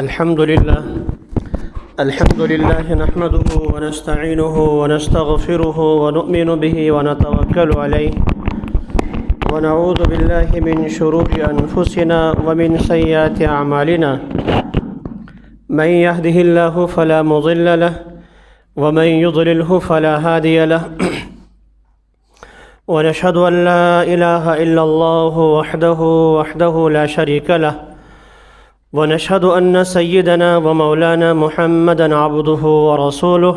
الحمد لله نحمده ونستعينه ونستغفره ونؤمن به ونتوكل عليه ونعوذ بالله من شرور أنفسنا ومن سيئات أعمالنا من يهده الله فلا مضل له ومن يضلله فلا هادي له ونشهد أن لا إله إلا الله وحده لا شريك له ونشهد أن سيدنا ومولانا محمدًا عبده ورسوله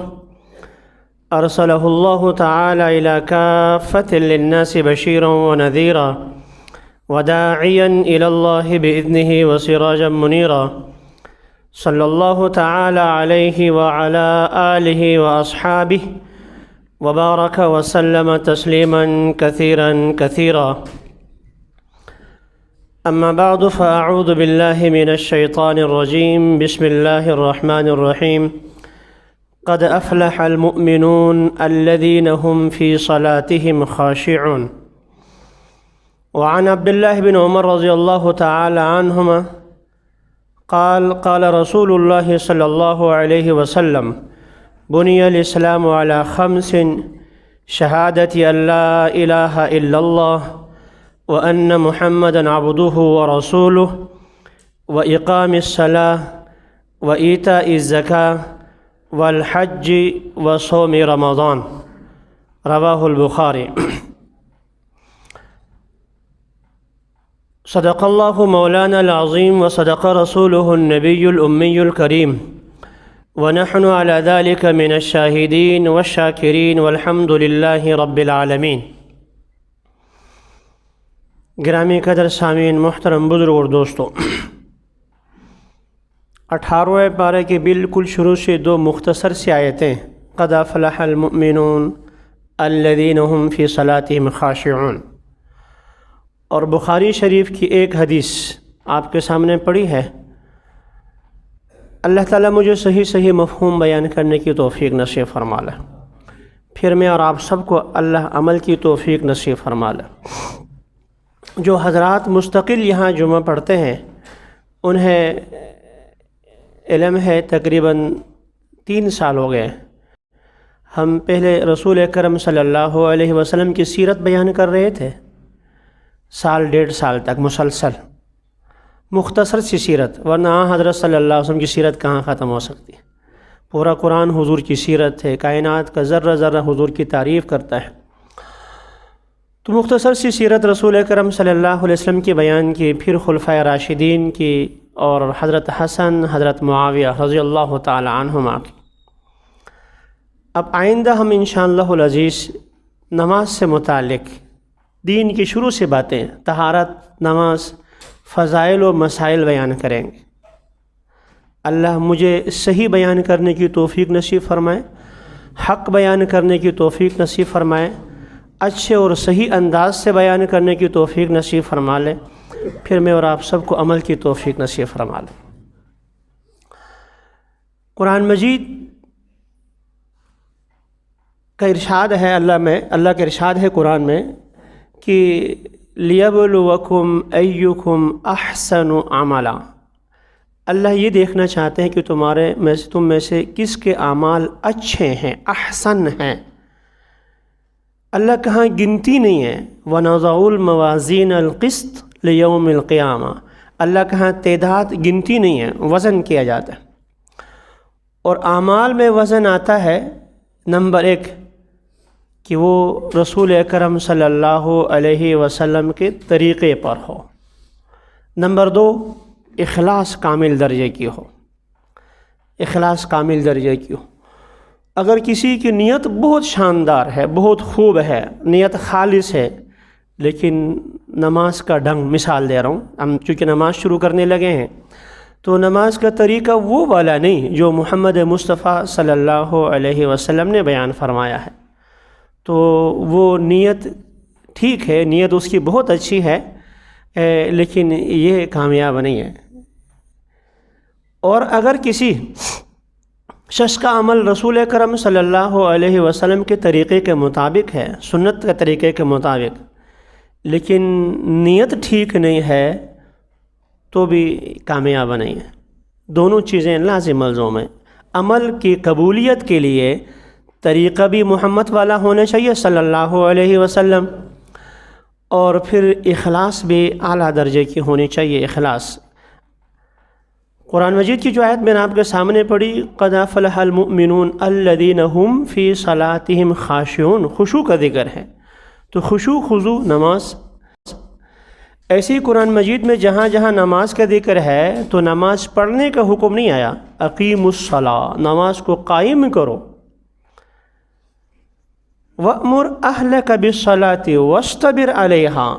أرسله الله تعالى إلى كافة للناس بشيرا ونذيرا وداعيا إلى الله بإذنه وسراجا منيرا صلى الله تعالى عليه وعلى آله وأصحابه وبارك وسلم تسليما كثيرا أما بعد فأعوذ بالله من الشيطان الرجيم بسم الله الرحمن الرحيم قد أفلح المؤمنون الذين هم في صلاتهم خاشعون وعن عبد الله بن عمر رضي الله تعالى عنهما قال رسول الله صلى الله عليه وسلم بني الإسلام على 5 شهادة أن لا إله إلا الله وأن محمدًا عبده ورسوله وإقام الصلاة وإيتاء الزكاة والحج وصوم رمضان رواه البخاري. صدق الله مولانا العظيم وصدق رسوله النبي الأمي الكريم ونحن على ذلك من الشاهدين والشاكرين والحمد لله رب العالمين. گرامی قدر سامعین، محترم بزرگ اور دوستو، 18ویں پارے کے بالکل شروع سے 2 مختصر سی آیتیں قد افلح المؤمنون الذین هم فی صلاتهم خاشعون، اور بخاری شریف کی ایک حدیث آپ کے سامنے پڑھی ہے. اللہ تعالیٰ مجھے صحیح مفہوم بیان کرنے کی توفیق نصیب فرما لے، پھر میں اور آپ سب کو اللہ عمل کی توفیق نصیب فرما لے. جو حضرات مستقل یہاں جمعہ پڑھتے ہیں انہیں علم ہے، تقریباً 3 سال ہو گئے ہم پہلے رسول اکرم صلی اللہ علیہ وسلم کی سیرت بیان کر رہے تھے، 1.5 سال تک مسلسل مختصر سی سیرت، ورنہ حضرت صلی اللہ علیہ وسلم کی سیرت کہاں ختم ہو سکتی ہے. پورا قرآن حضور کی سیرت ہے، کائنات کا ذرہ ذرہ حضور کی تعریف کرتا ہے. تو مختصر سی سیرت رسول اکرم صلی اللہ علیہ وسلم کی بیان کی، پھر خلفائے راشدین کی، اور حضرت حسن، حضرت معاویہ رضی اللہ تعالی عنہما کی. اب آئندہ ہم انشاءاللہ العزیز نماز سے متعلق دین کی شروع سے باتیں، طہارت، نماز، فضائل و مسائل بیان کریں گے. اللہ مجھے صحیح بیان کرنے کی توفیق نصیب فرمائے، حق بیان کرنے کی توفیق نصیب فرمائے، اچھے اور صحیح انداز سے بیان کرنے کی توفیق نصیب فرما لے، پھر میں اور آپ سب کو عمل کی توفیق نصیب فرما لے. قرآن مجید کا ارشاد ہے، اللہ کا ارشاد ہے قرآن میں کہ لِيَبْلُوَكُمْ أَيُّكُمْ أَحْسَنُ عَمَلًا. اللہ یہ دیکھنا چاہتے ہیں کہ تم میں سے کس کے اعمال اچھے ہیں، احسن ہیں. اللہ کہاں گنتی نہیں ہے. وَنَضَعُ الْمَوَازِينَ الْقِسْطَ لِيَوْمِ الْقِيَامَةِ. اللہ کہاں تعداد گنتی نہیں ہے، وزن کیا جاتا ہے. اور اعمال میں وزن آتا ہے نمبر 1 کہ وہ رسول اکرم صلی اللہ علیہ وسلم کے طریقے پر ہو. نمبر 2 اخلاص کامل درجے کی ہو، اخلاص کامل درجے کی ہو. اگر کسی کی نیت بہت شاندار ہے، بہت خوب ہے، نیت خالص ہے، لیکن نماز کا ڈھنگ، مثال دے رہا ہوں، ہم چونکہ نماز شروع کرنے لگے ہیں تو نماز کا طریقہ وہ والا نہیں جو محمد مصطفیٰ صلی اللہ علیہ وسلم نے بیان فرمایا ہے، تو وہ نیت ٹھیک ہے، نیت اس کی بہت اچھی ہے، لیکن یہ کامیاب نہیں ہے. اور اگر کسی شخص کا عمل رسول اکرم صلی اللہ علیہ وسلم کے طریقے کے مطابق ہے، سنت کے طریقے کے مطابق، لیکن نیت ٹھیک نہیں ہے تو بھی کامیاب نہیں ہے. دونوں چیزیں لازم ملزوم ہیں۔ عمل کی قبولیت کے لیے طریقہ بھی محمد والا ہونا چاہیے صلی اللہ علیہ وسلم، اور پھر اخلاص بھی اعلیٰ درجے کی ہونی چاہیے۔ اخلاص قرآن مجید کی جو آیت میں نے آپ کے سامنے پڑھی، قد افلح المؤمنون الذین هم فی صلاتهم خاشعون، خشوع کا ذکر ہے، تو خشوع خضوع نماز۔ ایسی قرآن مجید میں جہاں جہاں نماز کا ذکر ہے تو نماز پڑھنے کا حکم نہیں آیا، اقیموا الصلاۃ، نماز کو قائم کرو، وَأْمُرْ أَهْلَكَ بِالصَّلَاةِ وَاسْتَبِرْ عَلَيْهَا،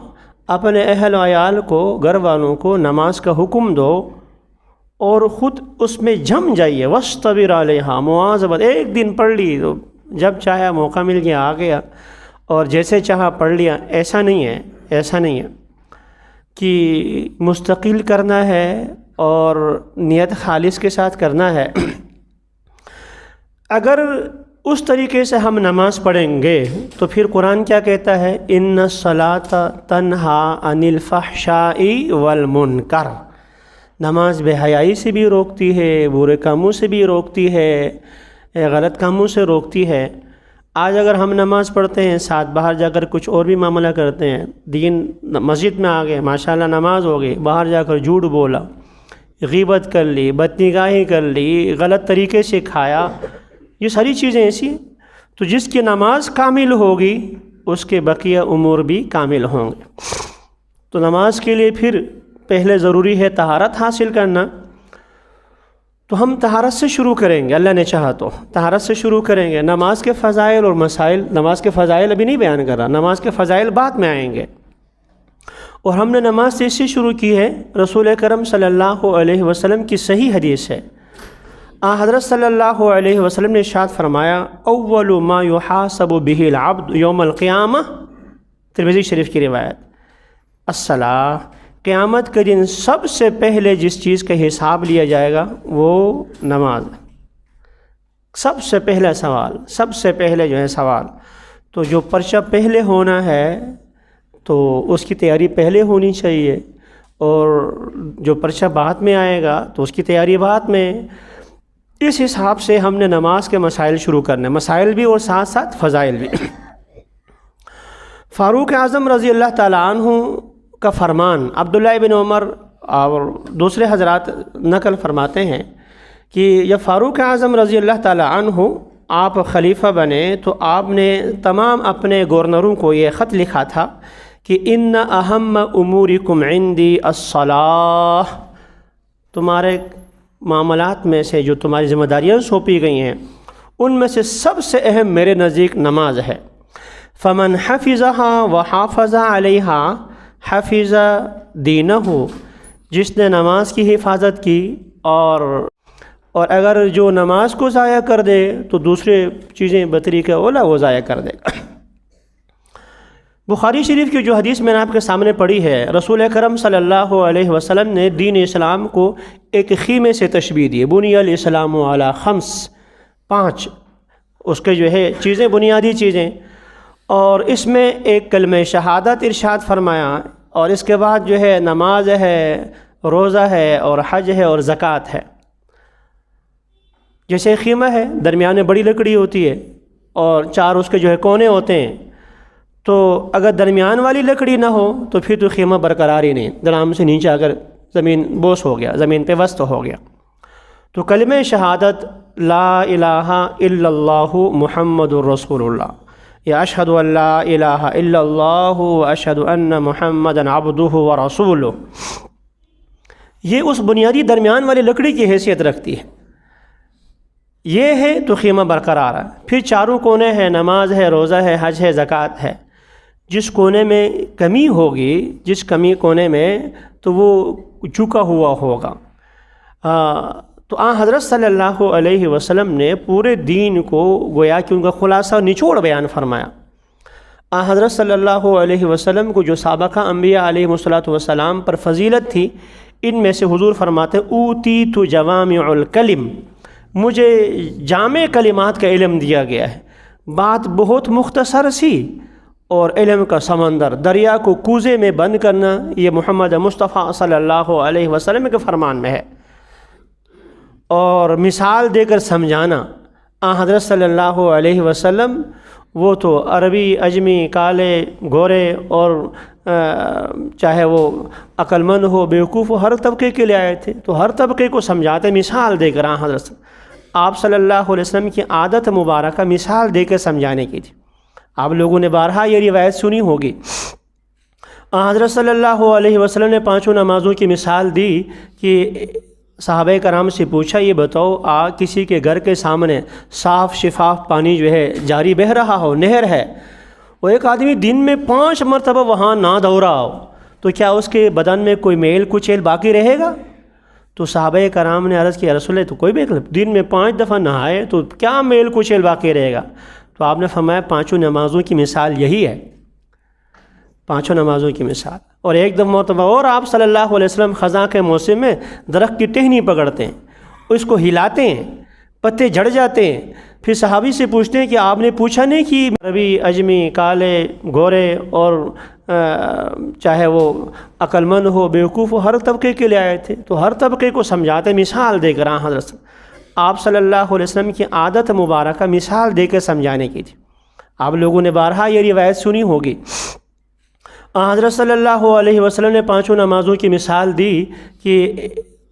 اپنے اہل و عیال کو، گھر والوں کو نماز کا حکم دو اور خود اس میں جم جائیے۔ وَاسْتَبِرْ عَلَيْهَا، مواظبت، ایک دن پڑھ لی تو جب چاہا موقع مل گیا آ گیا اور جیسے چاہا پڑھ لیا، ایسا نہیں ہے، ایسا نہیں ہے کہ مستقل کرنا ہے اور نیت خالص کے ساتھ کرنا ہے۔ اگر اس طریقے سے ہم نماز پڑھیں گے تو پھر قرآن کیا کہتا ہے، ان الصلاۃ تنہی عن الفحشاء والمنکر، نماز بے حیائی سے بھی روکتی ہے، برے کاموں سے بھی روکتی ہے، غلط کاموں سے روکتی ہے۔ آج اگر ہم نماز پڑھتے ہیں، ساتھ باہر جا کر کچھ اور بھی معاملہ کرتے ہیں، دین مسجد میں آ گئے، ماشاءاللہ نماز ہو گئی، باہر جا کر جھوٹ بولا، غیبت کر لی، بدنگاہی کر لی، غلط طریقے سے کھایا، یہ ساری چیزیں ایسی ہیں۔ تو جس کی نماز کامل ہوگی اس کے بقیہ امور بھی کامل ہوں گے۔ تو نماز کے لیے پھر پہلے ضروری ہے طہارت حاصل کرنا، تو ہم طہارت سے شروع کریں گے، اللہ نے چاہا تو طہارت سے شروع کریں گے۔ نماز کے فضائل اور مسائل، نماز کے فضائل ابھی نہیں بیان کر رہا، نماز کے فضائل بعد میں آئیں گے۔ اور ہم نے نماز سے اسی شروع کی ہے، رسول کرم صلی اللہ علیہ وسلم کی صحیح حدیث ہے، حضرت صلی اللہ علیہ وسلم نے ارشاد فرمایا، اول ما یحاسب به العبد یوم القیامہ، ترمذی شریف کی روایت، الصلاۃ، قیامت کے دن سب سے پہلے جس چیز کا حساب لیا جائے گا وہ نماز، سب سے پہلا سوال، سب سے پہلے جو ہے سوال۔ تو جو پرچہ پہلے ہونا ہے تو اس کی تیاری پہلے ہونی چاہیے، اور جو پرچہ بعد میں آئے گا تو اس کی تیاری بعد میں۔ اس حساب سے ہم نے نماز کے مسائل شروع کرنے، مسائل بھی اور ساتھ ساتھ فضائل بھی۔ فاروق اعظم رضی اللہ تعالیٰ عنہ کا فرمان، عبداللہ ابن عمر اور دوسرے حضرات نقل فرماتے ہیں کہ جب فاروق اعظم رضی اللہ تعالیٰ عنہ آپ خلیفہ بنے تو آپ نے تمام اپنے گورنروں کو یہ خط لکھا تھا کہ ان اہم امورکم عندی الصلاۃ، تمہارے معاملات میں سے جو تمہاری ذمہ داریاں سونپی گئی ہیں ان میں سے سب سے اہم میرے نزدیک نماز ہے۔ فمن حفظها وحافظ علیہا حفظ دینہ، جس نے نماز کی حفاظت کی اور اگر جو نماز کو ضائع کر دے تو دوسرے چیزیں بطریقہ اولا وہ ضائع کر دے گا۔ بخاری شریف کی جو حدیث میں نے آپ کے سامنے پڑھی ہے، رسول کرم صلی اللہ علیہ وسلم نے دین اسلام کو ایک خیمے سے تشبیہ دی، بنی الاسلام علی خمس، 5 اس کے جو ہے چیزیں، بنیادی چیزیں، اور اس میں ایک کلمہ شہادت ارشاد فرمایا، اور اس کے بعد جو ہے نماز ہے، روزہ ہے اور حج ہے اور زکوٰۃ ہے۔ جیسے خیمہ ہے، درمیان میں بڑی لکڑی ہوتی ہے اور 4 اس کے جو ہے کونے ہوتے ہیں، تو اگر درمیان والی لکڑی نہ ہو تو پھر تو خیمہ برقرار ہی نہیں، درام سے نیچے اگر زمین بوس ہو گیا، زمین پہ وسط ہو گیا۔ تو کلمہ شہادت لا الہ الا اللہ محمد الرسول اللہ، یا اشہد ان لا الہ الا اللہ و اشہد ان محمدًا عبدہ و رسولہ، یہ اس بنیادی درمیان والی لکڑی کی حیثیت رکھتی ہے۔ یہ ہے تو خیمہ برقرار ہے۔ پھر چاروں کونے ہیں، نماز ہے، روزہ ہے، حج ہے، زکوٰۃ ہے۔ جس کونے میں کمی ہوگی، جس کمی کونے میں، تو وہ جھکا ہوا ہوگا۔ تو حضرت صلی اللہ علیہ وسلم نے پورے دین کو گویا کہ ان کا خلاصہ نچوڑ بیان فرمایا۔ حضرت صلی اللہ علیہ وسلم کو جو سابقہ انبیاء علیہ السلام پر فضیلت تھی، ان میں سے حضور فرماتے اوتیت جوامع الکلم، مجھے جامع کلمات کا علم دیا گیا ہے، بات بہت مختصر سی اور علم کا سمندر، دریا کو کوزے میں بند کرنا، یہ محمد مصطفیٰ صلی اللہ علیہ وسلم کے فرمان میں ہے۔ اور مثال دے کر سمجھانا۔ حضرت صلی اللہ علیہ وسلم وہ تو عربی، اجمی، کالے، گورے اور چاہے وہ عقل مند ہو، بیوقوف ہو، ہر طبقے کے لیے آئے تھے، تو ہر طبقے کو سمجھاتے مثال دے کر۔ حضرت آپ صلی اللہ علیہ وسلم کی عادت مبارکہ مثال دے کر سمجھانے کی تھی۔ آپ لوگوں نے بارہا یہ روایت سنی ہوگی۔ حضرت صلی اللہ علیہ وسلم نے پانچوں نمازوں کی مثال دی کہ صحابہ کرام سے پوچھا، یہ بتاؤ کسی کے گھر کے سامنے صاف شفاف پانی جو ہے جاری بہہ رہا ہو، نہر ہے، وہ ایک آدمی دن میں 5 مرتبہ وہاں نہ دوڑا ہو، تو کیا اس کے بدن میں کوئی میل کچیل باقی رہے گا؟ تو صحابہ کرام نے عرض کیا، رسول اللہ تو کوئی بھی دن میں 5 دفعہ نہائے تو کیا میل کچیل باقی رہے گا؟ تو آپ نے فرمایا پانچوں نمازوں کی مثال یہی ہے، پانچوں نمازوں کی مثال۔ اور ایک دم مرتبہ اور آپ صلی اللہ علیہ وسلم خزاں کے موسم میں درخت کی ٹہنی پکڑتے ہیں، اس کو ہلاتے ہیں، پتے جھڑ جاتے ہیں، پھر صحابی سے پوچھتے ہیں کہ آپ نے پوچھا نہیں کہ عربی، اجمی، کالے، گورے اور چاہے وہ عقل مند ہو، بیوقوف ہو، ہر طبقے کے لیے آئے تھے، تو ہر طبقے کو سمجھاتے مثال دے کر۔ حضرت آپ صلی اللہ علیہ وسلم کی عادت مبارکہ مثال دے کر سمجھانے کی تھی۔ آپ لوگوں نے بارہا یہ روایت سنی ہوگی۔ حضرت صلی اللہ علیہ وسلم نے پانچوں نمازوں کی مثال دی کہ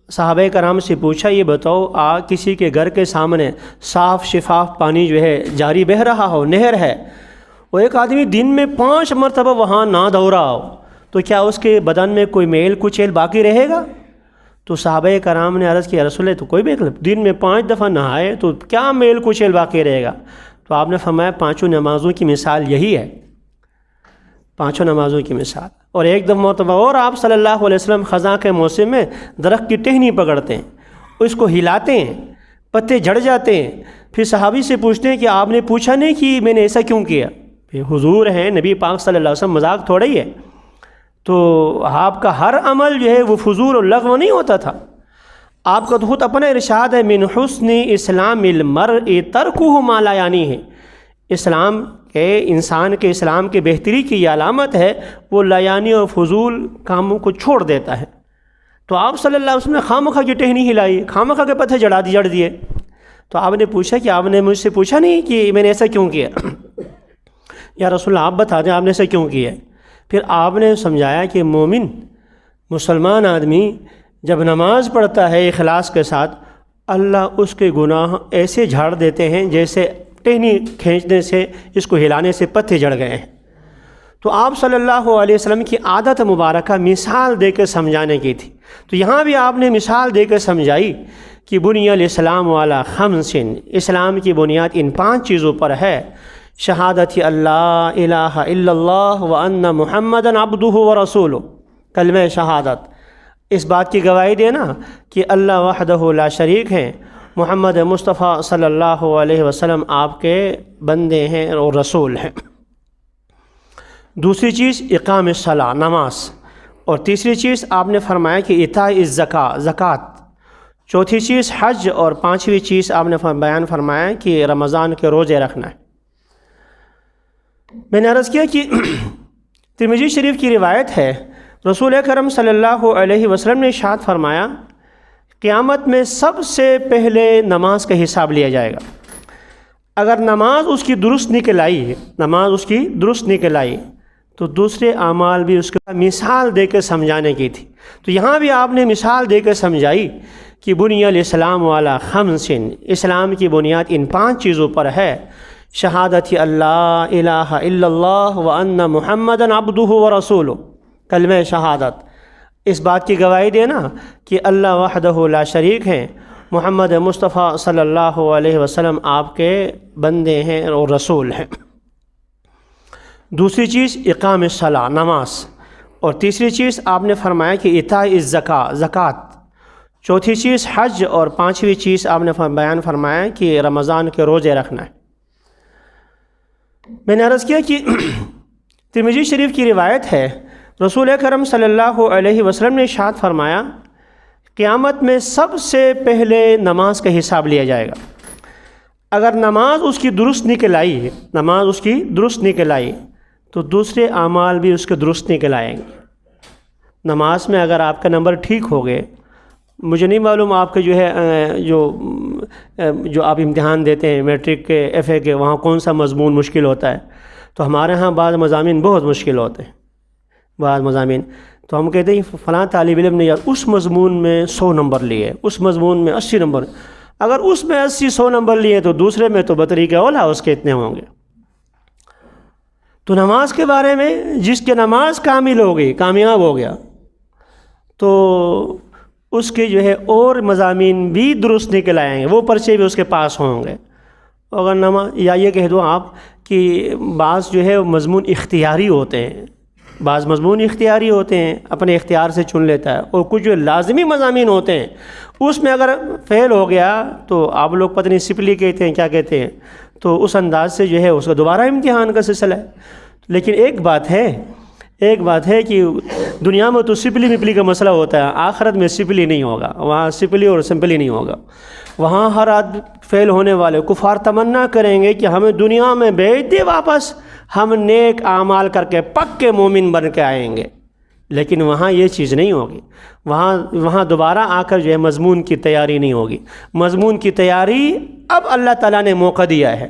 صحابہ کرام سے پوچھا، یہ بتاؤ کسی کے گھر کے سامنے صاف شفاف پانی جو ہے جاری بہہ رہا ہو، نہر ہے، وہ ایک آدمی دن میں 5 مرتبہ وہاں نہ دوڑا ہو، تو کیا اس کے بدن میں کوئی میل کچیل باقی رہے گا؟ تو صحابہ کرام نے عرض کیا، رسول اللہ تو کوئی بھی دن میں 5 دفعہ نہائے تو کیا میل کچیل باقی رہے گا؟ تو آپ نے فرمایا پانچوں نمازوں کی مثال یہی ہے، پانچوں نمازوں کی مثال۔ اور ایک دم مرتبہ اور آپ صلی اللہ علیہ وسلم خزاں کے موسم میں درخت کی ٹہنی پکڑتے ہیں، اس کو ہلاتے ہیں، پتے جھڑ جاتے ہیں، پھر صحابی سے پوچھتے ہیں کہ آپ نے پوچھا نہیں کہ میں نے ایسا کیوں کیا؟ پھر حضور ہیں، نبی پاک صلی اللہ علیہ وسلم، مذاق تھوڑا ہی ہے، تو آپ کا ہر عمل جو ہے وہ فضول اور لغو نہیں ہوتا تھا۔ آپ کا تو خود اپنا ارشاد ہے، من حسن اسلام المرء ترکہ ما لا یعنی ہے، اسلام کہ انسان کے اسلام کے بہتری کی یہ علامت ہے وہ لایانی اور فضول کاموں کو چھوڑ دیتا ہے۔ تو آپ صلی اللہ علیہ وسلم نے خامخواہ کی ٹہنی ہلائی، خامخواہ کے پتھر جڑ دیے، تو آپ نے پوچھا کہ آپ نے مجھ سے پوچھا نہیں کہ میں نے ایسا کیوں کیا؟ یا رسول اللہ آپ بتا دیں آپ نے ایسا کیوں کیا؟ پھر آپ نے سمجھایا کہ مومن، مسلمان آدمی جب نماز پڑھتا ہے اخلاص کے ساتھ، اللہ اس کے گناہ ایسے جھاڑ دیتے ہیں جیسے ٹہنی کھینچنے سے، اس کو ہلانے سے پتے جڑ گئے ہیں۔ تو آپ صلی اللہ علیہ وسلم کی عادت مبارکہ مثال دے کر سمجھانے کی تھی، تو یہاں بھی آپ نے مثال دے کر سمجھائی کہ بنی الاسلام علی خمس، اسلام کی بنیاد ان 5 چیزوں پر ہے، شہادت اللہ الہ الا اللہ وان محمدً عبدہ ورسولہ، کلمہ شہادت، اس بات کی گواہی دینا کہ اللہ وحدہ لا شریک ہیں، محمد مصطفیٰ صلی اللہ علیہ وسلم آپ کے بندے ہیں اور رسول ہیں۔ دوسری چیز اقام الصلاۃ، نماز، اور تیسری چیز آپ نے فرمایا کہ ایتاء الزکاۃ، زکوٰۃ، چوتھی چیز حج، اور 5ویں چیز آپ نے بیان فرمایا کہ رمضان کے روزے رکھنا ہے۔ میں نے عرض کیا کہ ترمذی شریف کی روایت ہے، رسول اکرم صلی اللہ علیہ وسلم نے ارشاد فرمایا، قیامت میں سب سے پہلے نماز کا حساب لیا جائے گا۔ اگر نماز اس کی درست نکل آئی، نماز اس کی درست نکل آئی تو دوسرے اعمال بھی اس کا مثال دے کر سمجھانے کی تھی۔ تو یہاں بھی آپ نے مثال دے کر سمجھائی کہ بنی الاسلام علی خمس، اسلام کی بنیاد ان 5 چیزوں پر ہے، شہادت اللہ الہ الا اللہ وان محمدً عبدہ ورسولہ، کلمہ شہادت، اس بات کی گواہی دینا کہ اللہ وحدہ لا شریک ہیں، محمد مصطفیٰ صلی اللہ علیہ وسلم آپ کے بندے ہیں اور رسول ہیں۔ دوسری چیز اقام الصلاۃ، نماز، اور تیسری چیز آپ نے فرمایا کہ ایتاء الزکاۃ، زکوٰۃ، چوتھی چیز حج، اور 5ویں چیز آپ نے بیان فرمایا کہ رمضان کے روزے رکھنا ہے۔ میں نے عرض کیا کہ ترمذی شریف کی روایت ہے، رسول اکرم صلی اللہ علیہ وسلم نے ارشاد فرمایا، قیامت میں سب سے پہلے نماز کا حساب لیا جائے گا۔ اگر نماز اس کی درست نکل آئی، نماز اس کی درست نکل آئی تو دوسرے اعمال بھی اس کے درست نکل آئیں گے۔ نماز میں اگر آپ کا نمبر ٹھیک ہو گئے مجھے نہیں معلوم آپ کے جو ہے جو آپ امتحان دیتے ہیں میٹرک کے ایف اے کے، وہاں کون سا مضمون مشکل ہوتا ہے. تو ہمارے ہاں بعض مضامین بہت مشکل ہوتے ہیں، بعض مضامین تو ہم کہتے ہیں فلاں طالب علم نے یار اس مضمون میں 100 نمبر لیے، اس مضمون میں 80 نمبر. اگر اس میں 80-100 نمبر لیے تو دوسرے میں تو بطریقہ اولا اس کے اتنے ہوں گے. تو نماز کے بارے میں جس کے نماز کامل ہو گئی، کامیاب ہو گیا، تو اس کے جو ہے اور مضامین بھی درست نکل آئیں گے، وہ پرچے بھی اس کے پاس ہوں گے. اگر نماز یا یہ کہہ دو آپ کہ بعض جو ہے مضمون اختیاری ہوتے ہیں، بعض مضمون اختیاری ہوتے ہیں، اپنے اختیار سے چن لیتا ہے، اور کچھ جو لازمی مضامین ہوتے ہیں اس میں اگر فیل ہو گیا تو آپ لوگ پتہ نہیں سپلی کہتے ہیں کیا کہتے ہیں، تو اس انداز سے جو ہے اس کا دوبارہ امتحان کا سلسلہ ہے. لیکن ایک بات ہے کہ دنیا میں تو سپلی مپلی کا مسئلہ ہوتا ہے، آخرت میں سپلی نہیں ہوگا، وہاں سپلی اور سمپلی نہیں ہوگا. وہاں ہر آدمی فیل ہونے والے کفار تمنا کریں گے کہ ہمیں دنیا میں بھیج دے واپس، ہم نیک اعمال کر کے پکے مومن بن کے آئیں گے. لیکن وہاں یہ چیز نہیں ہوگی، وہاں دوبارہ آ کر جو ہے مضمون کی تیاری نہیں ہوگی. مضمون کی تیاری اب اللہ تعالیٰ نے موقع دیا ہے،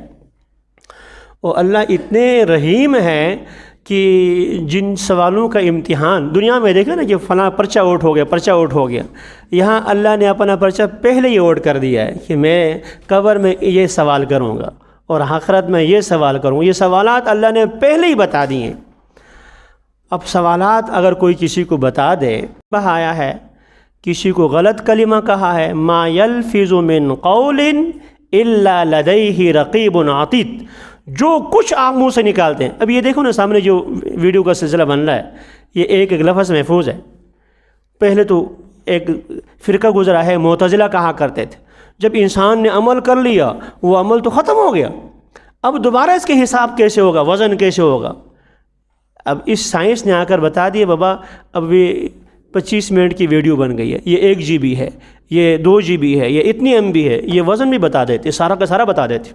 اور اللہ اتنے رحیم ہے کہ جن سوالوں کا امتحان دنیا میں دیکھا نا کہ فلاں پرچہ اوٹ ہو گیا، یہاں اللہ نے اپنا پرچہ پہلے ہی اوٹ کر دیا ہے کہ میں قبر میں یہ سوال کروں گا اور آخرت میں یہ سوال کروں. یہ سوالات اللہ نے پہلے ہی بتا دیے ہیں. اب سوالات اگر کوئی کسی کو بتا دے، آیا ہے کسی کو غلط کلمہ کہا ہے، ما یلفظ من قول الا لدیہ رقیب عتید، جو کچھ آپ منہ سے نکالتے ہیں. اب یہ دیکھو نا سامنے جو ویڈیو کا سلسلہ بن رہا ہے، یہ ایک لفظ محفوظ ہے. پہلے تو ایک فرقہ گزرا ہے، معتزلہ کہا کرتے تھے، جب انسان نے عمل کر لیا وہ عمل تو ختم ہو گیا، اب دوبارہ اس کے حساب کیسے ہوگا، وزن کیسے ہوگا. اب اس سائنس نے آ کر بتا دیا بابا اب یہ 25 منٹ کی ویڈیو بن گئی ہے، یہ 1 GB ہے، یہ 2 GB ہے، یہ اتنی MB ہے، یہ وزن بھی بتا دیتے، سارا کا سارا بتا دیتے.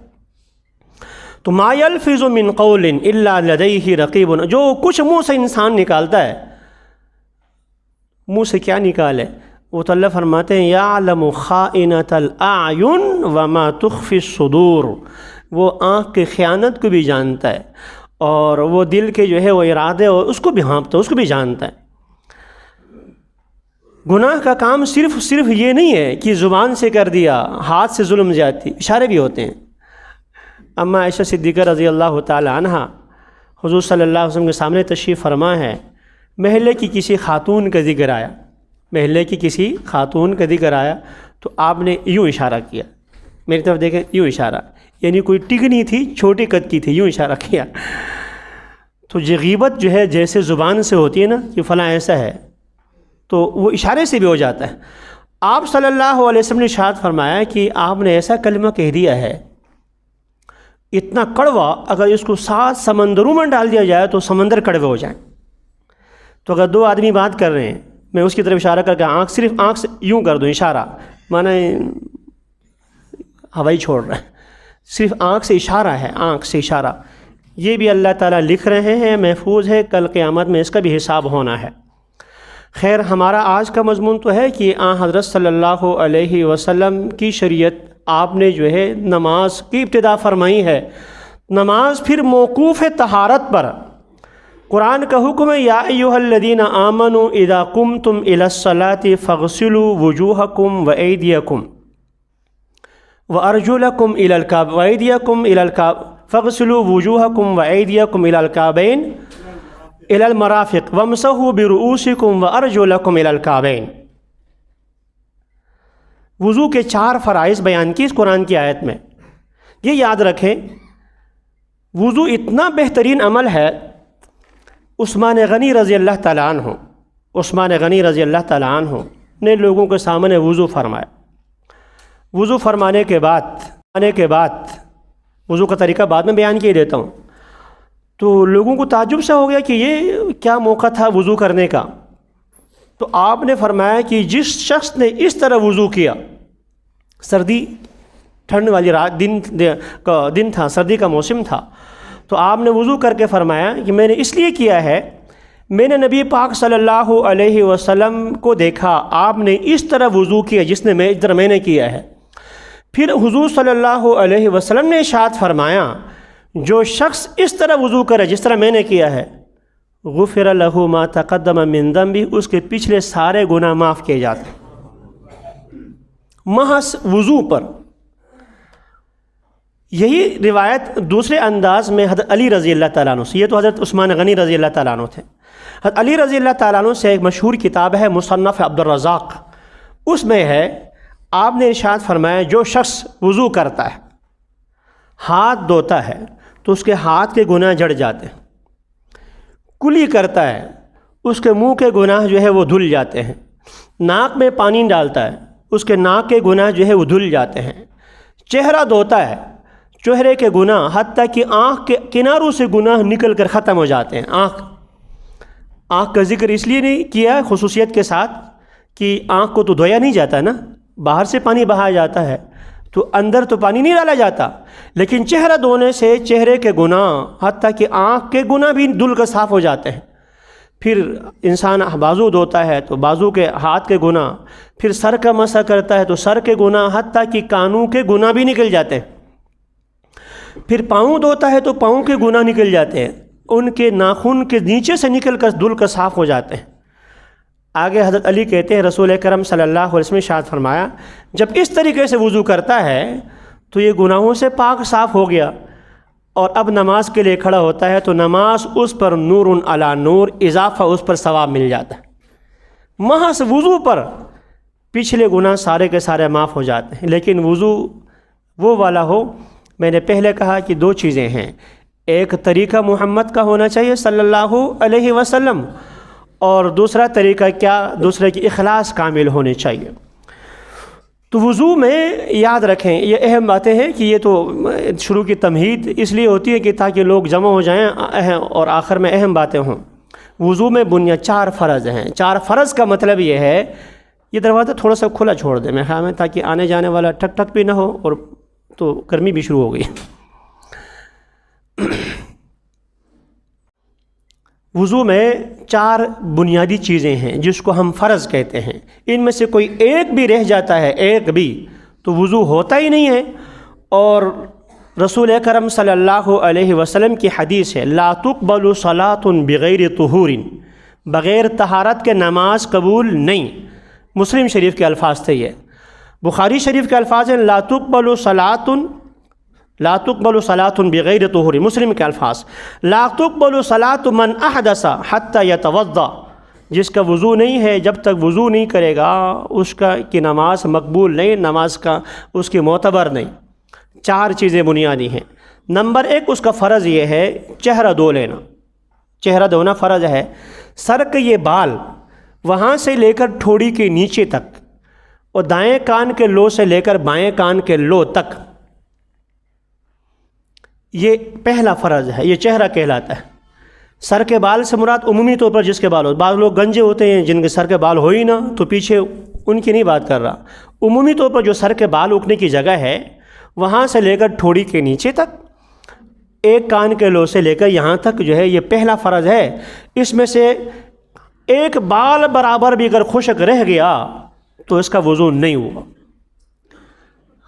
تو ما یلفظ من قول الا لدیہ رقیب، جو کچھ منہ سے انسان نکالتا ہے، منہ سے کیا نکالے، وہ تو اللہ فرماتے ہیں یعلم خائنۃ الاعین وما تخفی الصدور، وہ آنکھ کی خیانت کو بھی جانتا ہے، اور وہ دل کے جو ہے وہ ارادے اور اس کو بھی ہانپتا ہے، اس کو بھی جانتا ہے. گناہ کا کام صرف یہ نہیں ہے کہ زبان سے کر دیا، ہاتھ سے ظلم زیادتی، اشارے بھی ہوتے ہیں. اما عائشہ صدیقہ رضی اللہ تعالی عنہ حضور صلی اللہ علیہ وسلم کے سامنے تشریف فرما ہے، محلے کی کسی خاتون کا ذکر آیا، تو آپ نے یوں اشارہ کیا، میری طرف دیکھیں، یوں اشارہ، یعنی کوئی ٹکنی تھی، چھوٹی قد کی تھی، یوں اشارہ کیا. تو یہ غیبت جو ہے جیسے زبان سے ہوتی ہے نا کہ فلاں ایسا ہے، تو وہ اشارے سے بھی ہو جاتا ہے. آپ صلی اللہ علیہ وسلم نے ارشاد فرمایا کہ آپ نے ایسا کلمہ کہہ دیا ہے اتنا کڑوا، اگر اس کو 7 سمندروں میں ڈال دیا جائے تو سمندر کڑوے ہو جائیں. تو اگر 2 آدمی بات کر رہے ہیں، میں اس کی طرف اشارہ کر کے صرف آنکھ سے یوں کر دوں اشارہ، مانا ہوائی چھوڑ رہا ہے، صرف آنکھ سے اشارہ ہے، آنکھ سے اشارہ، یہ بھی اللہ تعالیٰ لکھ رہے ہیں، محفوظ ہے، کل قیامت میں اس کا بھی حساب ہونا ہے. خیر، ہمارا آج کا مضمون تو ہے کہ حضرت صلی اللہ علیہ وسلم کی شریعت، آپ نے جو ہے نماز کی ابتدا فرمائی ہے. نماز پھر موقوف ہے طہارت پر. قرآن کا حکم ہے یا ایھا الذین آمنوا اذا قمتم الی الصلاۃ فاغسلوا وجوہکم وایدیکم وارجلکم الی الکعبین فاغسلوا وجوہکم وایدیکم الی الکعبین الی المرافق وامسحوا برؤوسکم وارجلکم الی الکعبین. وضو کے 4 فرائض بیان کی اس قرآن کی آیت میں. یہ یاد رکھیں، وضو اتنا بہترین عمل ہے. عثمان غنی رضی اللہ تعالیٰ عنہ نے لوگوں کے سامنے وضو فرمایا. وضو فرمانے کے بعد وضو کا طریقہ بعد میں بیان کیے دیتا ہوں، تو لوگوں کو تعجب سا ہو گیا کہ یہ کیا موقع تھا وضو کرنے کا. تو آپ نے فرمایا کہ جس شخص نے اس طرح وضو کیا، سردی ٹھنڈ والی رات دن تھا، سردی کا موسم تھا، تو آپ نے وضو کر کے فرمایا کہ میں نے اس لیے کیا ہے میں نے نبی پاک صلی اللہ علیہ وسلم کو دیکھا، آپ نے اس طرح وضو کیا جس طرح میں نے کیا ہے۔ پھر حضور صلی اللہ علیہ وسلم نے ارشاد فرمایا، جو شخص اس طرح وضو کرے جس طرح میں نے کیا ہے، غفر لہ ما تقدم من ذنبہ، اس کے پچھلے سارے گناہ معاف کیے جاتے ہیں، محض وضو پر۔ یہی روایت دوسرے انداز میں حضرت علی رضی اللہ تعالیٰ عنہ سے، یہ تو حضرت عثمان غنی رضی اللہ تعالیٰ عنہ تھے، حضرت علی رضی اللہ تعالیٰ عنہ سے ایک مشہور کتاب ہے مصنف عبد الرزاق، اس میں ہے آپ نے ارشاد فرمایا، جو شخص وضو کرتا ہے، ہاتھ دھوتا ہے تو اس کے ہاتھ کے گناہ جڑ جاتے ہیں، کلی کرتا ہے اس کے منہ کے گناہ جو ہے وہ دھل جاتے ہیں، ناک میں پانی ڈالتا ہے اس کے ناک کے گناہ جو ہے وہ دھل جاتے ہیں، چہرہ دھوتا ہے چہرے کے گناہ، حتیٰ کہ آنکھ کے کناروں سے گناہ نکل کر ختم ہو جاتے ہیں۔ آنکھ کا ذکر اس لیے نہیں کیا خصوصیت کے ساتھ کہ آنکھ کو تو دھویا نہیں جاتا نا، باہر سے پانی بہایا جاتا ہے تو اندر تو پانی نہیں ڈالا جاتا، لیکن چہرہ دھونے سے چہرے کے گناہ حتیٰ کہ آنکھ کے گناہ بھی دھل کر صاف ہو جاتے ہیں۔ پھر انسان بازو دھوتا ہے تو بازو کے ہاتھ کے گناہ، پھر سر کا مسح کرتا ہے تو سر کے گناہ حتیٰ کہ کانوں کے گناہ بھی نکل جاتے ہیں، پھر پاؤں دھوتا ہے تو پاؤں کے گناہ نکل جاتے ہیں، ان کے ناخن کے نیچے سے نکل کر دھل کر صاف ہو جاتے ہیں۔ آگے حضرت علی کہتے ہیں رسول اکرم صلی اللہ علیہ وسلم نے ارشاد فرمایا، جب اس طریقے سے وضو کرتا ہے تو یہ گناہوں سے پاک صاف ہو گیا، اور اب نماز کے لیے کھڑا ہوتا ہے تو نماز اس پر نور علی نور، اضافہ اس پر ثواب مل جاتا ہے۔ محض وضو پر پچھلے گناہ سارے کے سارے معاف ہو جاتے ہیں، لیکن وضو وہ والا ہو، میں نے پہلے کہا کہ دو چیزیں ہیں، ایک طریقہ محمد کا ہونا چاہیے صلی اللہ علیہ وسلم، اور دوسرا طریقہ کیا، دوسرے کی اخلاص کامل ہونے چاہیے۔ تو وضو میں یاد رکھیں، یہ اہم باتیں ہیں کہ یہ تو شروع کی تمہید اس لیے ہوتی ہے کہ تاکہ لوگ جمع ہو جائیں اور آخر میں اہم باتیں ہوں۔ وضو میں بنیاد 4 فرض ہیں۔ 4 فرض کا مطلب یہ ہے، یہ دروازہ تھوڑا سا کھلا چھوڑ دیں میرے خیال میں، تاکہ آنے جانے والا ٹھک ٹھک بھی نہ ہو، اور تو گرمی بھی شروع ہو گئی۔ وضو میں 4 بنیادی چیزیں ہیں جس کو ہم فرض کہتے ہیں، ان میں سے کوئی ایک بھی رہ جاتا ہے، ایک بھی، تو وضو ہوتا ہی نہیں ہے۔ اور رسول اکرم صلی اللہ علیہ وسلم کی حدیث ہے، لا تقبل صلاۃ بغیر طہور، بغیر طہارت کے نماز قبول نہیں۔ مسلم شریف کے الفاظ تھے یہ، بخاری شریف کے الفاظ ہیں لا تقبل صلاۃ بغیر طہور، مسلم کے الفاظ لا تقبل صلاۃ من احدث حتی یتوضا، جس کا وضو نہیں ہے جب تک وضو نہیں کرے گا اس کی نماز مقبول نہیں، نماز کا اس کی معتبر نہیں۔ 4 چیزیں بنیادی ہیں۔ نمبر 1، اس کا فرض یہ ہے چہرہ دھو لینا، چہرہ دھونا فرض ہے۔ سر کے یہ بال وہاں سے لے کر ٹھوڑی کے نیچے تک، اور دائیں کان کے لو سے لے کر بائیں کان کے لو تک، یہ پہلا فرض ہے، یہ چہرہ کہلاتا ہے۔ سر کے بال سے مراد عمومی طور پر جس کے بال ہو، بعض لوگ گنجے ہوتے ہیں جن کے سر کے بال ہو ہی نہ، تو پیچھے ان کی نہیں بات کر رہا، عمومی طور پر جو سر کے بال اگنے کی جگہ ہے وہاں سے لے کر ٹھوڑی کے نیچے تک، ایک کان کے لو سے لے کر یہاں تک جو ہے، یہ پہلا فرض ہے۔ اس میں سے ایک بال برابر بھی اگر خشک رہ گیا تو اس کا وضو نہیں ہوا۔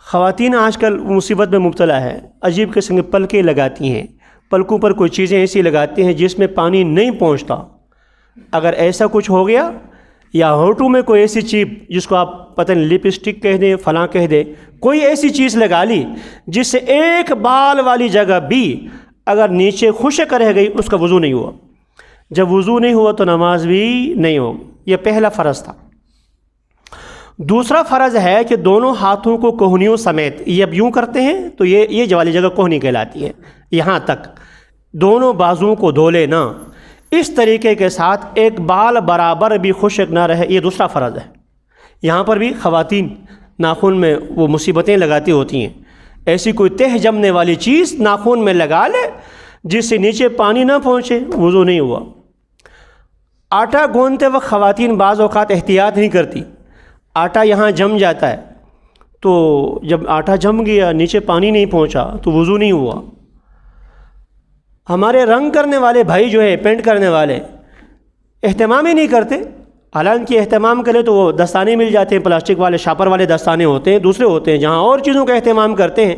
خواتین آج کل مصیبت میں مبتلا ہے، عجیب قسم کے پلکیں لگاتی ہیں، پلکوں پر کوئی چیزیں ایسی لگاتی ہیں جس میں پانی نہیں پہنچتا۔ اگر ایسا کچھ ہو گیا، یا ہونٹوں میں کوئی ایسی چیز جس کو آپ پتہ نہیں لپسٹک کہہ دیں فلاں کہہ دیں، کوئی ایسی چیز لگا لی جس سے ایک بال والی جگہ بھی اگر نیچے خشک رہ گئی، اس کا وضو نہیں ہوا۔ جب وضو نہیں ہوا تو نماز بھی نہیں ہوگی۔ یہ پہلا فرض تھا۔ دوسرا فرض ہے کہ دونوں ہاتھوں کو کوہنیوں سمیت، یہ اب یوں کرتے ہیں تو یہ والی جگہ کوہنی کہلاتی ہے، یہاں تک دونوں بازوؤں کو دھو لینا، اس طریقے کے ساتھ ایک بال برابر بھی خشک نہ رہے، یہ دوسرا فرض ہے۔ یہاں پر بھی خواتین ناخن میں وہ مصیبتیں لگاتی ہوتی ہیں، ایسی کوئی تہ جمنے والی چیز ناخن میں لگا لے جس سے نیچے پانی نہ پہنچے، وضو نہیں ہوا۔ آٹا گوندتے وقت خواتین بعض اوقات احتیاط نہیں کرتی، آٹا یہاں جم جاتا ہے، تو جب آٹا جم گیا نیچے پانی نہیں پہنچا تو وضو نہیں ہوا۔ ہمارے رنگ کرنے والے بھائی جو ہے، پینٹ کرنے والے، اہتمام ہی نہیں کرتے۔ حالانکہ اہتمام کرے تو وہ دستانے مل جاتے ہیں، پلاسٹک والے شاپر والے دستانے ہوتے ہیں، دوسرے ہوتے ہیں جہاں اور چیزوں کا اہتمام کرتے ہیں،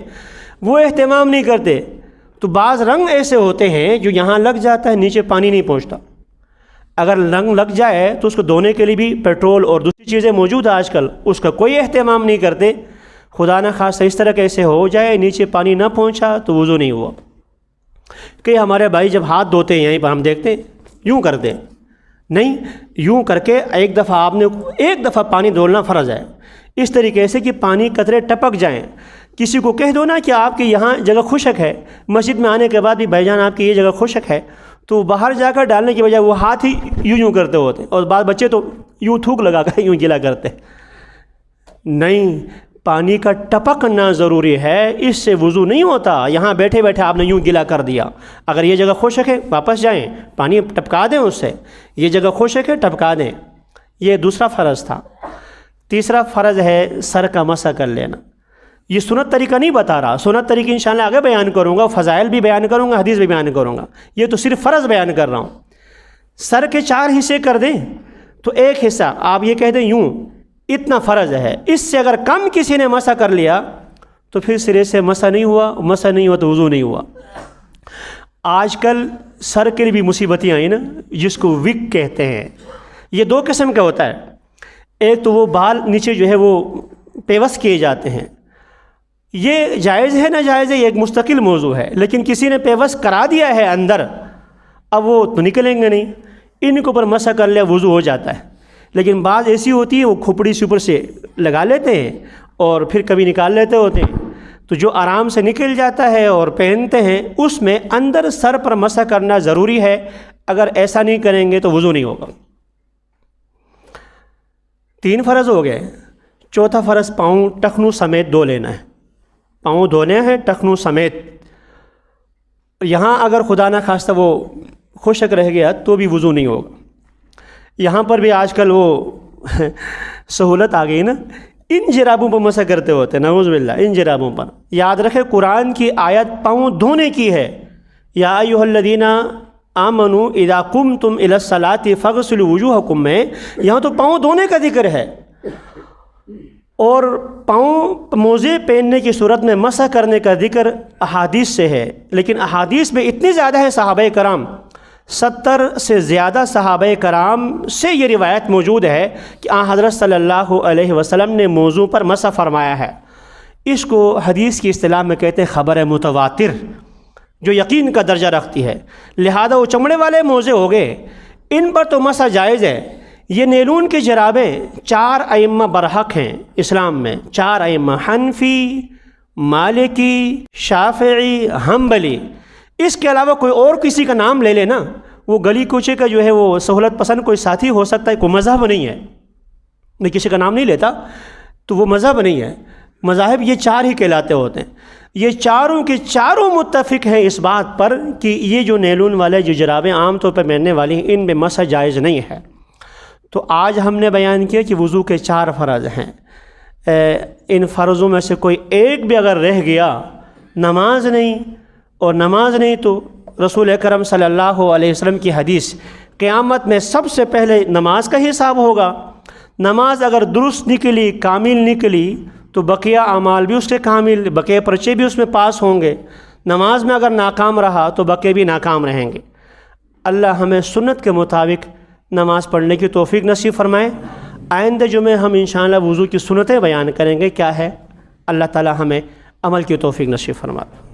وہ اہتمام نہیں کرتے۔ تو بعض رنگ ایسے ہوتے ہیں جو یہاں لگ جاتا ہے، نیچے پانی نہیں پہنچتا۔ اگر رنگ لگ جائے تو اس کو دھونے کے لیے بھی پیٹرول اور دوسری چیزیں موجود ہیں آج کل، اس کا کوئی اہتمام نہیں کرتے۔ خدا نہ خواستہ اس طرح کیسے ہو جائے نیچے پانی نہ پہنچا تو وضو نہیں ہوا۔ کہ ہمارے بھائی جب ہاتھ دھوتے ہیں یہیں پر ہم دیکھتے ہیں یوں کرتے ہیں، نہیں، یوں کر کے ایک دفعہ پانی ڈولنا فرض ہے، اس طریقے سے کہ پانی قطرے ٹپک جائیں۔ کسی کو کہہ دو نا کہ آپ کے یہاں جگہ خشک ہے، مسجد میں آنے کے بعد بھی بھائی جان آپ کی یہ جگہ خشک ہے، تو باہر جا کر ڈالنے کی بجائے وہ ہاتھ ہی یوں کرتے ہوتے ہیں، اور بعض بچے تو یوں تھوک لگا کر یوں گیلا کرتے۔ نہیں، پانی کا ٹپکنا ضروری ہے، اس سے وضو نہیں ہوتا۔ یہاں بیٹھے بیٹھے آپ نے یوں گیلا کر دیا، اگر یہ جگہ خشک ہے واپس جائیں، پانی ٹپکا دیں اس سے، یہ جگہ خشک ہے ٹپکا دیں۔ یہ دوسرا فرض تھا۔ تیسرا فرض ہے سر کا مسح کر لینا۔ یہ سنت طریقہ نہیں بتا رہا، سنت طریقہ انشاءاللہ آگے بیان کروں گا، فضائل بھی بیان کروں گا، حدیث بھی بیان کروں گا، یہ تو صرف فرض بیان کر رہا ہوں۔ سر کے 4 حصے کر دیں تو ایک حصہ آپ یہ کہہ دیں یوں، اتنا فرض ہے۔ اس سے اگر کم کسی نے مسح کر لیا تو پھر سرے سے مسح نہیں ہوا تو وضو نہیں ہوا۔ آج کل سر کے لیے بھی مصیبتیں آئیں نا، جس کو وگ کہتے ہیں۔ یہ 2 قسم کا ہوتا ہے، ایک تو وہ بال نیچے جو ہے وہ پیوست کیے جاتے ہیں، یہ جائز ہے ناجائز ہے یہ ایک مستقل موضوع ہے، لیکن کسی نے پیوست کرا دیا ہے اندر، اب وہ تو نکلیں گے نہیں، ان کے اوپر مسح کر لیا وضو ہو جاتا ہے۔ لیکن بعض ایسی ہوتی ہے وہ کھوپڑی سے اوپر سے لگا لیتے ہیں اور پھر کبھی نکال لیتے ہوتے ہیں، تو جو آرام سے نکل جاتا ہے اور پہنتے ہیں، اس میں اندر سر پر مسح کرنا ضروری ہے۔ اگر ایسا نہیں کریں گے تو وضو نہیں ہوگا۔ 3 فرض ہو گئے۔ چوتھا فرض پاؤں ٹخنوں سمیت دھو لینا ہے، پاؤں دھونے ہیں ٹخنوں سمیت۔ یہاں اگر خدا نہ خواستہ وہ خشک رہ گیا تو بھی وضو نہیں ہوگا۔ یہاں پر بھی آج کل وہ سہولت آ گئی نا، ان جرابوں پر مسح کرتے ہوتے ہیں، نعوذ باللہ، ان جرابوں پر۔ یاد رکھے قرآن کی آیت پاؤں دھونے کی ہے، یا ایھا الذین آمنوا اذا قمتم الی الصلاۃ فاغسلوا وجوہکم میں یہاں تو پاؤں دھونے کا ذکر ہے، اور پاؤں موزے پہننے کی صورت میں مسح کرنے کا ذکر احادیث سے ہے۔ لیکن احادیث میں اتنی زیادہ ہے، صحابہ کرام 70 سے زیادہ صحابہ کرام سے یہ روایت موجود ہے کہ آن حضرت صلی اللہ علیہ وسلم نے موضوع پر مسح فرمایا ہے۔ اس کو حدیث کی اصطلاح میں کہتے ہیں خبر متواتر، جو یقین کا درجہ رکھتی ہے۔ لہذا وہ چمڑے والے موزے ہو گئے، ان پر تو مسح جائز ہے۔ یہ نیلون کی جرابیں 4 ائمہ برحق ہیں اسلام میں، 4 ائمہ، حنفی، مالکی، شافعی، حنبلی۔ اس کے علاوہ کوئی اور کسی کا نام لے لینا، وہ گلی کوچے کا جو ہے وہ سہولت پسند کوئی ساتھی ہو سکتا ہے، کوئی مذہب نہیں ہے، میں کسی کا نام نہیں لیتا تو وہ مذہب نہیں ہے۔ مذاہب یہ 4 ہی کہلاتے ہوتے ہیں۔ یہ چاروں کے چاروں متفق ہیں اس بات پر کہ یہ جو نیلون والے جو جرابیں عام طور پر پہننے والی ہیں، ان میں مسح جائز نہیں ہے۔ تو آج ہم نے بیان کیا کہ وضو کے 4 فرض ہیں۔ ان فرضوں میں سے کوئی ایک بھی اگر رہ گیا، نماز نہیں، اور نماز نہیں تو رسول اکرم صلی اللہ علیہ وسلم کی حدیث، قیامت میں سب سے پہلے نماز کا ہی حساب ہوگا۔ نماز اگر درست نکلی، کامل نکلی، تو بقیہ اعمال بھی اس کے کامل، بقیہ پرچے بھی اس میں پاس ہوں گے۔ نماز میں اگر ناکام رہا تو بقیہ بھی ناکام رہیں گے۔ اللہ ہمیں سنت کے مطابق نماز پڑھنے کی توفیق نصیب فرمائے۔ آئندہ جمعے ہم انشاءاللہ وضو کی سنتیں بیان کریں گے، کیا ہے، اللہ تعالی ہمیں عمل کی توفیق نصیب فرمائے۔